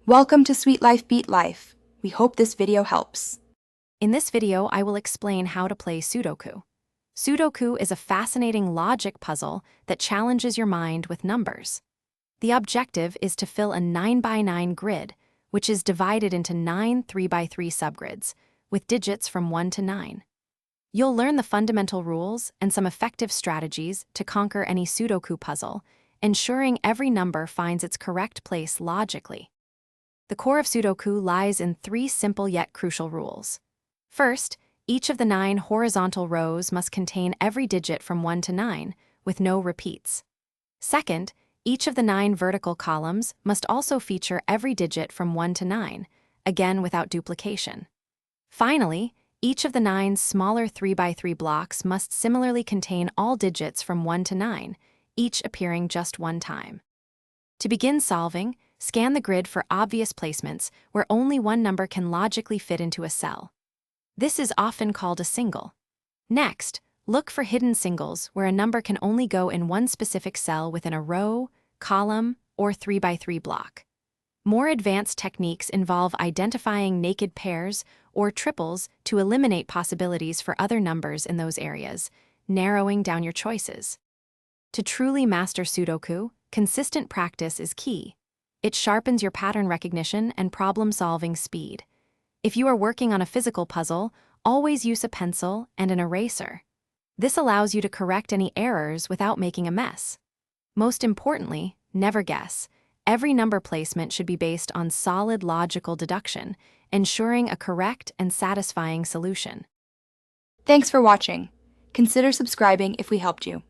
Welcome to Sweet Life Beat Life. We hope this video helps. In this video, I will explain how to play Sudoku. Sudoku is a fascinating logic puzzle that challenges your mind with numbers. The objective is to fill a 9x9 grid, which is divided into 9 3x3 subgrids, with digits from 1 to 9. You'll learn the fundamental rules and some effective strategies to conquer any Sudoku puzzle, ensuring every number finds its correct place logically. The core of Sudoku lies in 3 simple yet crucial rules. First, each of the 9 horizontal rows must contain every digit from 1 to 9, with no repeats. Second, each of the 9 vertical columns must also feature every digit from 1 to 9, again without duplication. Finally, each of the 9 smaller 3x3 blocks must similarly contain all digits from 1 to 9, each appearing just one time. To begin solving, scan the grid for obvious placements where only one number can logically fit into a cell. This is often called a single. Next, look for hidden singles where a number can only go in one specific cell within a row, column, or 3x3 block. More advanced techniques involve identifying naked pairs or triples to eliminate possibilities for other numbers in those areas, narrowing down your choices. To truly master Sudoku, consistent practice is key. It sharpens your pattern recognition and problem-solving speed. If you are working on a physical puzzle, always use a pencil and an eraser. This allows you to correct any errors without making a mess. Most importantly, never guess. Every number placement should be based on solid logical deduction, ensuring a correct and satisfying solution. Thanks for watching. Consider subscribing if we helped you.